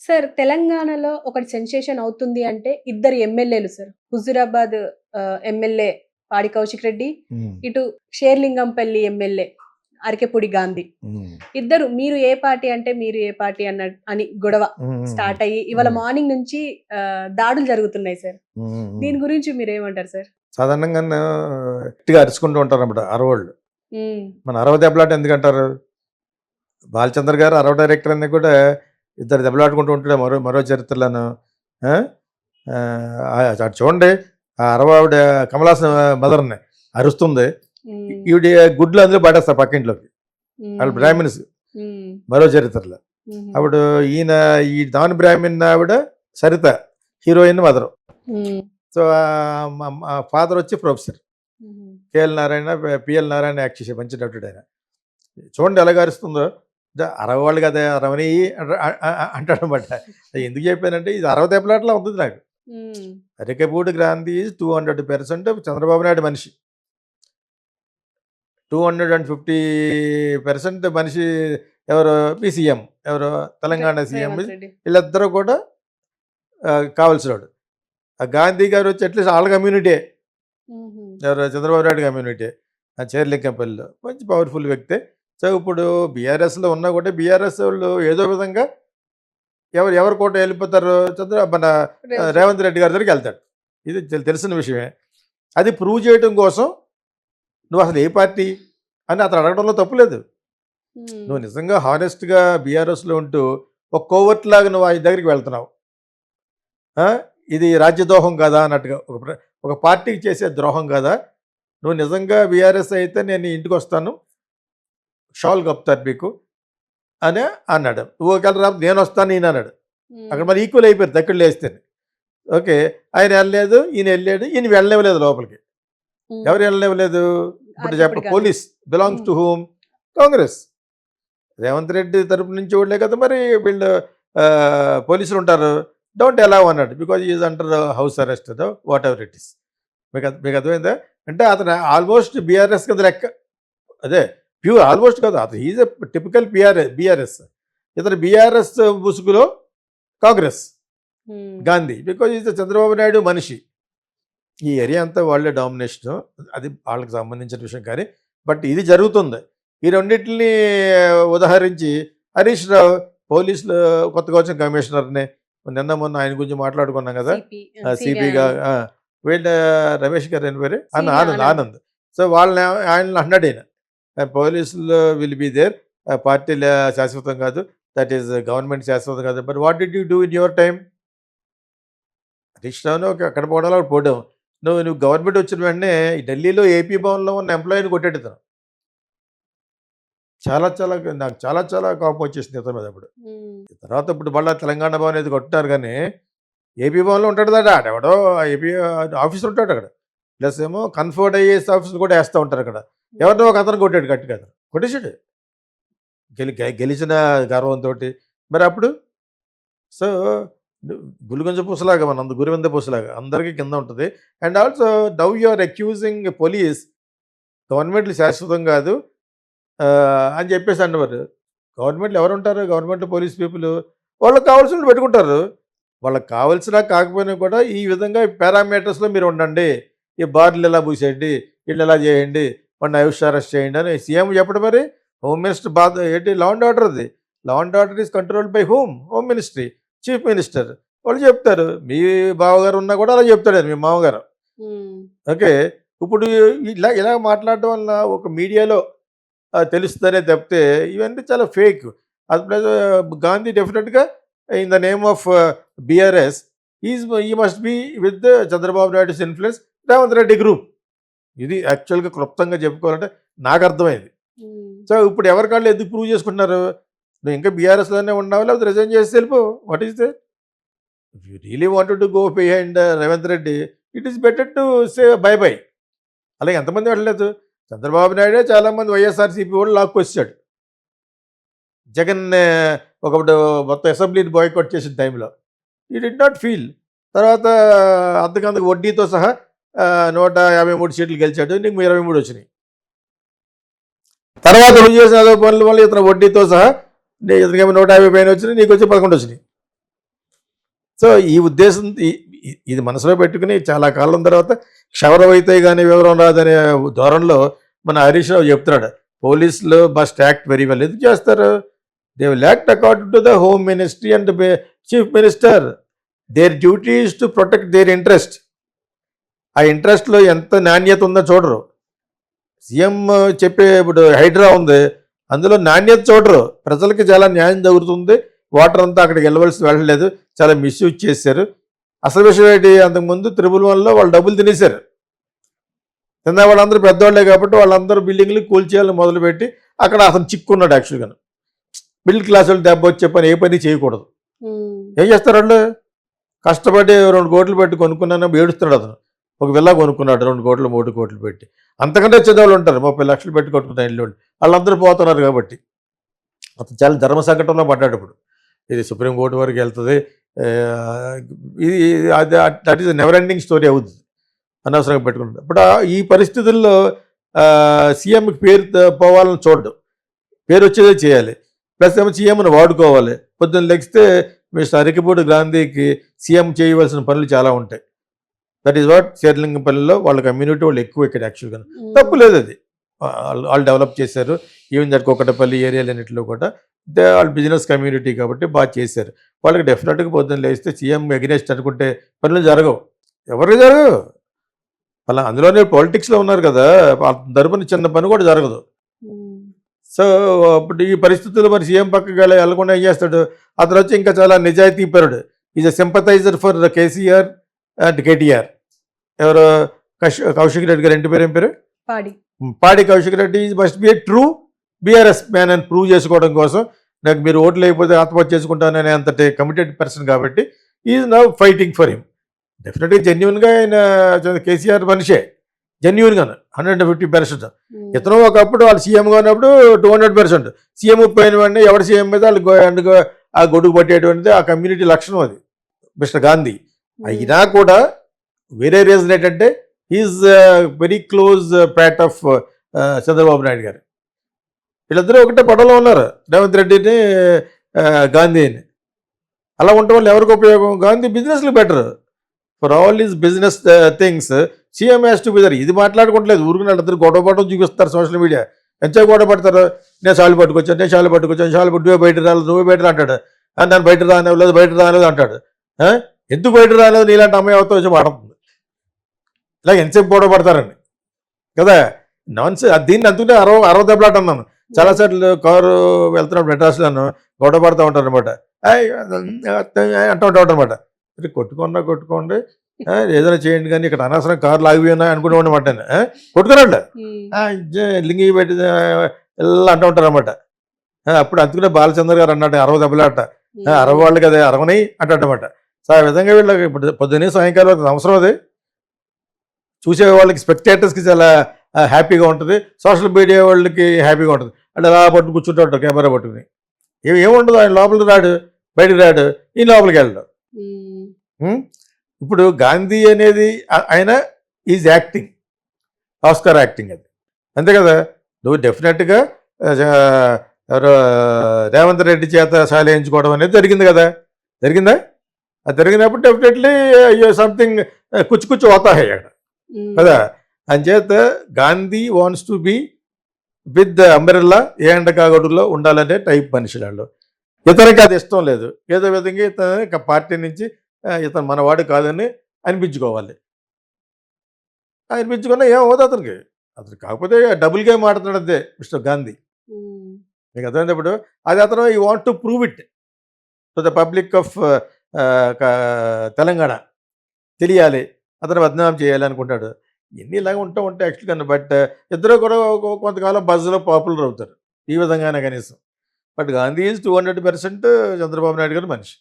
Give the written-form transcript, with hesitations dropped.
Sir తెలంగాణలో ఒకటి sensation అవుతుంది అంటే ఇద్దరు ఎమ్మెల్యేలు సార్. హుజూరాబాద్ ఎమ్మెల్యే పాడి కౌశిక్ రెడ్డి, హ్మ్. ఇటు షేర్లింగంపల్లి ఎమ్మెల్యే అరకెపూడి గాంధీ. హ్మ్. ఇద్దరు మీరు ఏ పార్టీ అంటే మీరు ఏ పార్టీ అని గొడవ హ్మ్. స్టార్ట్ అయ్యి ఇవాళ హ్మ్. మార్నింగ్ నుంచి దాడులు జరుగుతున్నాయి సార్. హ్మ్. దీని గురించి మీరేమంటారు సార్? సాధారణంగా గట్టిగా అరుచుకుంటూ ఉంటారన్నమాట అరవోళ్ళు. హ్మ్. మన అరవ దెబ్బలాట ఎందుకంటారు? బాలచంద్ర గారు అరవ డైరెక్టర్ అన్ని కూడా ఇద్దరు దెబ్బలాడుకుంటూ ఉంటాడు మరో మరో చరిత్రలను. ఆ? అటు చూడండి, ఆ అరవ ఆవిడ కమలాసన్ మదర్ని అరుస్తుంది, హ్మ్. ఈవిడ గుడ్లు అందులో పడేస్తారు పక్కింట్లోకి. వాళ్ళు హ్మ్. బ్రాహ్మిన్స్ హ్మ్. మరో చరిత్రలో. హుహు. అప్పుడు ఈ దాని బ్రాహ్మిన్ ఆవిడ సరిత హీరోయిన్ మదరు. హ్మ్. సో మా ఫాదర్ వచ్చి ప్రొఫెసర్ హుహు. K L Narayana, P L Narayana act చేసే మంచి నటుడు ఆయన. చూడండి ఎలా అరుస్తుందో. అరవవాళ్ళు కదా అరవని అంటాడనమాట. ఎందుకు చెప్పానంటే ఇది అరవ దెబ్బలాటలా ఉంది నాకు. హ్మ్. అరికెపూడి గాంధీ ఈజ్ 200% చంద్రబాబు నాయుడు మనిషి, 250% మనిషి. ఎవరు మీ సీఎం, ఎవరు తెలంగాణ సీఎం, రేవంత్ రెడ్డి. వీళ్ళిద్దరూ కూడా కావలసినవాడు. ఆ గాంధీ గారు వచ్చి అట్లీస్ట్ వాళ్ళ కమ్యూనిటీ, హుహు. ఎవరు చంద్రబాబు నాయుడు కమ్యూనిటీ, ఆ చేర్లింకంపల్లిలో మంచి పవర్ఫుల్ వ్యక్తే. సో ఇప్పుడు బీఆర్ఎస్లో ఉన్నా కూడా బీఆర్ఎస్ వాళ్ళు ఏదో విధంగా ఎవరు కోట వెళ్ళిపోతారు, మన రేవంత్ రెడ్డి గారి దగ్గరికి వెళ్తాడు. ఇది తెలిసిన విషయమే. అది ప్రూవ్ చేయడం కోసం నువ్వు అసలు ఏ పార్టీ అని అతను అడగడంలో తప్పులేదు. హ్మ్. నువ్వు నిజంగా హానెస్ట్గా బీఆర్ఎస్లో ఉంటూ ఒక కోవర్ట్ లాగా నువ్వు ఆయన దగ్గరికి వెళ్తున్నావు. ఇది రాజ్యద్రోహం కదా అన్నట్టుగా, ఒక పార్టీకి చేసే ద్రోహం కదా. నువ్వు నిజంగా బీఆర్ఎస్ అయితే నేను ఇంటికి వస్తాను, షాల్ కప్తారు మీకు అని అన్నాడు. నువ్వు ఒకవేళ రా నేను వస్తాను ఈయన అన్నాడు. అక్కడ హ్మ్. మరి ఈక్వల్ అయిపోయారు దగ్గర లేస్తే. ఓకే, ఆయన వెళ్ళలేదు, ఈయన వెళ్ళాడు, ఈయన వెళ్ళనివ్వలేదు లోపలికి. ఎవరు హ్మ్. వెళ్ళనివ్వలేదు? ఇప్పుడు ఆర్‌కే గాంధీ. పోలీస్ బిలాంగ్స్ హ్మ్. To whom? కాంగ్రెస్. రేవంత్ రెడ్డి తరపు నుంచి వాళ్ళే కదా మరి వీళ్ళు పోలీసులు ఉంటారు. డోంట్ అలౌ అన్నాడు, because is under house arrest whatever it is. మీకు అర్థమైందా? అంటే అతను ఆల్మోస్ట్ బీఆర్ఎస్ కదా లెక్క. అదే ప్యూర్ ఆల్మోస్ట్ కదా, అతను ఈజ్ ఎ టిపికల్ బీఆర్ఎస్. ఇతను బీఆర్ఎస్ ముసుగులో కాంగ్రెస్ హ్మ్. గాంధీ, బికాజ్ ఈజ్ చంద్రబాబు నాయుడు మనిషి. ఈ ఏరియా అంతా వాళ్ళే డామినేషను, అది వాళ్ళకి సంబంధించిన విషయం. కానీ బట్ ఇది జరుగుతుంది. ఈ రెండింటిని ఉదాహరించి హరీష్ రావు పోలీసులు కొత్తగా వచ్చిన కమిషనర్ని నిన్న మొన్న ఆయన గురించి మాట్లాడుకున్నాం కదా, సిపిగా వీళ్ళ రమేష్ గారు అని పేరు ఆనంద్ ఆనంద్. ఆనంద్. సో వాళ్ళని ఆయన అన్నాడు, ఆయన పోలీసులు విల్ బీ దేర్, పార్టీలు శాశ్వతం కాదు, దట్ ఈస్ గవర్నమెంట్ శాశ్వతం కాదు. But what did you do in your time? Harish రావును అక్కడ పోవడాలో పోవడం. నువ్వు గవర్నమెంట్ వచ్చిన వెంటనే ఢిల్లీలో ఏపీ భవన్లో ఉన్న ఎంప్లాయీని కొట్టాడు ఇతను. నాకు చాలా చాలా కోపం వచ్చేసింది ఇతని మీద అప్పుడు. హ్మ్. తర్వాత ఇప్పుడు మళ్ళీ తెలంగాణ భవన్ ఏది కొట్టారు, కానీ ఏపీ భవన్లో ఉంటాడు కదా ఎవడో ఏపీ ఆఫీసర్ ఉంటాడు అక్కడ. ప్లస్ ఏమో కన్ఫర్డ్ ఐఏఎస్ ఆఫీసర్ కూడా వేస్తూ ఉంటారు అక్కడ. ఎవరినో ఒక అతను కొట్టాడు గట్టిగా, అతను కొట్టేశాడు గెలిచిన గర్వంతో. మరి అప్పుడు సో గులిగొంజ పూసలాగా మన గురివింద పూసలాగా అందరికీ కింద ఉంటుంది. And also now you are accusing police, గవర్నమెంట్లు శాశ్వతం కాదు అని చెప్పేసి అన్నవారు. గవర్నమెంట్లు ఎవరుంటారు? గవర్నమెంట్ పోలీస్ పీపుల్ వాళ్ళకి కావాల్సినవి పెట్టుకుంటారు. వాళ్ళకి కావాల్సినా కాకపోయినా కూడా ఈ విధంగా పారామీటర్స్లో మీరు ఉండండి, ఈ బార్లు ఇలా మూసేయండి, వీళ్ళు ఇలా చేయండి, వాడిని హౌస్ అరెస్ట్ చేయండి అని సీఎం చెప్పడం. మరి హోమ్ మినిస్టర్ బాధ ఏంటి? Law and order. అది law and order is controlled by home ministry, chief minister. వాళ్ళు చెప్తారు. మీ బావగారు ఉన్నా కూడా అలా చెప్తాడు మీ మామగారు. ఓకే, ఇప్పుడు ఇలా ఇలా మాట్లాడడం వల్ల ఒక మీడియాలో తెలుస్తుందనే తప్పితే ఇవన్నీ చాలా ఫేక్. అది ప్లస్ గాంధీ డెఫినెట్గా in the name of BRS ఈ must be with Chandrababu Naidu's influence, Revanth Reddy group. ఇది యాక్చువల్గా క్లుప్తంగా చెప్పుకోవాలంటే నాకు అర్థమైంది. సో ఇప్పుడు ఎవరికాళ్ళు ఎందుకు ప్రూవ్ చేసుకుంటున్నారు? నువ్వు ఇంకా బీఆర్ఎస్లోనే ఉన్నావు, లేకపోతే రిజైన్ చేసి వెళ్ళిపో. What is they? If you really wanted to go behind Revanth Reddy, it is better to say by by. అలాగే ఎంతమంది వెళ్ళలేదు? చంద్రబాబు నాయుడే చాలామంది వైఎస్ఆర్సీపీ వాళ్ళు లాక్కొచ్చాడు. జగన్ ఒకప్పుడు మొత్తం అసెంబ్లీని బాయ్కాట్ చేసిన టైంలో ఈ డిడ్ నాట్ ఫీల్. తర్వాత అంతకంతకు వడ్డీతో సహా 153 సీట్లు గెలిచాడు, నీకు 23 వచ్చినాయి. తర్వాత నువ్వు చేసిన అదో పనుల వల్ల ఇతను వడ్డీతో సహా ఇతనికేమో 150 పైన వచ్చినాయి, నీకు వచ్చి 11 వచ్చినాయి. సో ఈ ఉద్దేశం ఇది మనసులో పెట్టుకుని చాలా కాలం తర్వాత క్షవరమైతే కానీ వివరం రాదనే ధోరణిలో మన హరీష్ రావు చెప్తున్నాడు, పోలీసులు మస్ట్ యాక్ట్ వెరీ వెల్. ఎందుకు చేస్తారు? They will act according to the home ministry and chief minister. Their duty is to protect their interest. ఆ ఇంట్రెస్ట్లో ఎంత నాణ్యత ఉందో చూడరు. సీఎం చెప్పే ఇప్పుడు హైడ్రా ఉంది, అందులో నాణ్యత చూడరు. ప్రజలకి చాలా న్యాయం జరుగుతుంది, వాటర్ అంతా అక్కడికి వెళ్ళలేదు, చాలా మిస్యూజ్ చేశారు. అసలు విషయం ఏంటి, అంతకుముందు 111లో వాళ్ళు డబ్బులు తినేశారు. తిన్న వాళ్ళందరూ పెద్దవాళ్ళే కాబట్టి వాళ్ళందరూ బిల్డింగ్లు కూల్చేయాలని మొదలుపెట్టి అక్కడ అతను చిక్కున్నాడు. యాక్చువల్గా మిడిల్ క్లాస్ వాళ్ళు దెబ్బ వచ్చే పని ఏ పని చేయకూడదు. ఏం చేస్తారు వాళ్ళు? కష్టపడి 2 కోట్లు పెట్టి కొనుక్కున్నాను ఏడుస్తున్నాడు అతను. ఒక విల్లా కొనుక్కున్నాడు 2 కోట్లు 3 కోట్లు పెట్టి. అంతకంటే చిన్నవాళ్ళు ఉంటారు 30 లక్షలు పెట్టి కొట్టుకున్న ఇల్లు, వాళ్ళందరూ పోతున్నారు కాబట్టి అతను చాలా ధర్మ సంకటంలో పడ్డాడు. ఇప్పుడు ఇది సుప్రీంకోర్టు వరకు వెళ్తుంది. ఇది that is never ending story అవుతుంది అనవసరంగా పెట్టుకుంటాడు. ఇప్పుడు ఈ పరిస్థితుల్లో సీఎంకి పేరు పోవాలని చూడడం, పేరు వచ్చేదే చేయాలి. ప్లస్ ఏమో సీఎంని వాడుకోవాలి. పొద్దున్న లెగిస్తే మిస్టర్ అరికపూడి గాంధీకి సీఎం చేయవలసిన పనులు చాలా ఉంటాయి. దట్ ఈస్ వాట్ శేర్లింగంపల్లిలో వాళ్ళ కమ్యూనిటీ వాళ్ళు ఎక్కువ ఇక్కడ. యాక్చువల్గా తప్పు లేదు, అది వాళ్ళు డెవలప్ చేశారు. ఈవెన్ దట్ కొకటపల్లి ఏరియాలన్నింటిలో కూడా వాళ్ళు బిజినెస్ కమ్యూనిటీ కాబట్టి బాగా చేశారు. వాళ్ళకి డెఫినెట్గా పొద్దున్న లేస్తే సీఎం ఎగ్నెస్ట్ అనుకుంటే పనులు జరగవు, ఎవరికి జరగవు. అలా అందులోనే పాలిటిక్స్లో ఉన్నారు కదా, తరపున చిన్న పని కూడా జరగదు. సో అప్పుడు ఈ పరిస్థితుల్లో మరి సీఎం పక్కకి వెళ్ళకుండా ఏం చేస్తాడు, అతను వచ్చి ఇంకా చాలా నిజాయితీ పరుడు. Is a sympathiser for KCR and KTR. ఎవరు? కౌశిక్ రెడ్డి గారు ఇంటి పేరు ఏం పేరు? పాడి Kaushik Reddy must be A true BRS man అని ప్రూవ్ చేసుకోవడం కోసం, నాకు మీరు ఓట్లు లేకపోతే ఆత్మహత్య చేసుకుంటాననే అంతటి కమిటెడ్ పర్సన్ కాబట్టి is now fighting for him. డెఫినెట్గా జెన్యున్గా ఆయన కేసీఆర్ మనిషే, జెన్యున్గాను 150%. ఇతను ఒకప్పుడు వాళ్ళు సీఎంగా ఉన్నప్పుడు 200%. సీఎం పోయిన వెంటనే ఎవరు సీఎం మీద వాళ్ళు ఆ గొడుగు పట్టేటువంటిది ఆ కమ్యూనిటీ లక్షణం అది మిస్టర్ గాంధీ. అయినా కూడా వేరే రీజన్ ఏంటంటే is very close Pat of Chandrababu Naidu గారు. వీళ్ళిద్దరూ ఒకటే పడవలో ఉన్నారు, రేవంత్ రెడ్డిని గాంధీని. అలా ఉండటం వల్ల ఎవరికి ఉపయోగం? గాంధీ బిజినెస్లు better. For all is business things C M has to be there. ఇది మాట్లాడుకోవట్లేదు, ఊరికి వాళ్ళిద్దరు గొడవ పడడం చూపిస్తారు సోషల్ మీడియా. ఎంతో గొడవ పడతారు. నేను షాలు పట్టుకొచ్చాను, షాలు నువ్వే బయట రాలేదు, నువ్వే బయట అంటాడు. నన్ను బయట రానివ్వలేదు, బయట రాలేదు అంటాడు. ఎందుకు బయట రాలేదు? నీలాంటి అమ్మాయి అవుతా వచ్చి మాడుతుంది. ఇలా ఎంతసేపు గొడవ పడతారండి కదా. దీన్ని అందుకనే 60 దెబ్బలాట అన్నాను చాలాసార్లు. కారు వెళ్తున్నప్పుడు మెడ్రాస్లోను గొడవ పడుతూ ఉంటారు అనమాట, అంటూ ఉంటాడు అనమాట. కొట్టుకోండి ఏదైనా చేయండి కానీ ఇక్కడ అనవసరం కార్లు ఆగిపోయినా అనుకునే అనమాట. కొట్టుకున్నాడు లింగి పెట్టి ఇలా అంటూ ఉంటారు అనమాట. అప్పుడు అందుకునే బాలచంద్ర గారు అన్నాడు 60 దెబ్బలాట, 60 వాళ్ళు కదా 60 అంటాడనమాట. సో ఆ విధంగా వీళ్ళకి ఇప్పుడు పొద్దున్నే సాయంకాలం అవసరం అది. చూసే వాళ్ళకి స్పెక్టేటర్స్కి చాలా హ్యాపీగా ఉంటుంది, సోషల్ మీడియా వాళ్ళకి హ్యాపీగా ఉంటుంది. అంటే అలా పట్టుకు కూర్చుంటూ ఉంటారు కెమెరా పట్టుకుని. ఏముండదు, ఆయన లోపలికి రాడు, బయటకు రాడు, ఈ లోపలికి వెళ్ళడు. ఇప్పుడు గాంధీ అనేది ఆయన ఈజ్ యాక్టింగ్, ఆస్కార్ యాక్టింగ్ అది, అంతే కదా. నువ్వు డెఫినెట్గా ఎవరో రేవంత్ రెడ్డి చేత సాలేయించుకోవడం అనేది జరిగింది కదా. జరిగిందా? అది జరిగినప్పుడు డెఫినెట్లీ సంథింగ్ కుచ్చు హోతా హై అక్కడ కదా. అంచేత Gandhi wants to be with umbrella, ఏ ఎండకాగడులో ఉండాలనే టైప్ మనుషులలో. ఇతనికి అది ఇష్టం లేదు. ఏదో విధంగా ఇతను పార్టీ నుంచి ఇతను మనవాడు కాదని అనిపించుకోవాలి. అనిపించుకున్నా ఏమవుతుంది అతనికి? అతను కాకపోతే డబుల్ గేమ్ ఆడుతున్నాడు అంతే మిస్టర్ గాంధీ. మీకు అర్థమైనప్పుడు అది అతను ఈ want to prove it to the public of Telangana. తెలియాలి, అతను బద్నాం చేయాలి అనుకుంటాడు. ఇన్ని ఇలాగ ఉంటాయి యాక్చువల్గా. బట్ ఇద్దరు కూడా కొంతకాలం బజ్లో పాపులర్ అవుతారు ఈ విధంగానే కనీసం. బట్ గాంధీ ఈజ్ 200% చంద్రబాబు నాయుడు గారు మనిషి.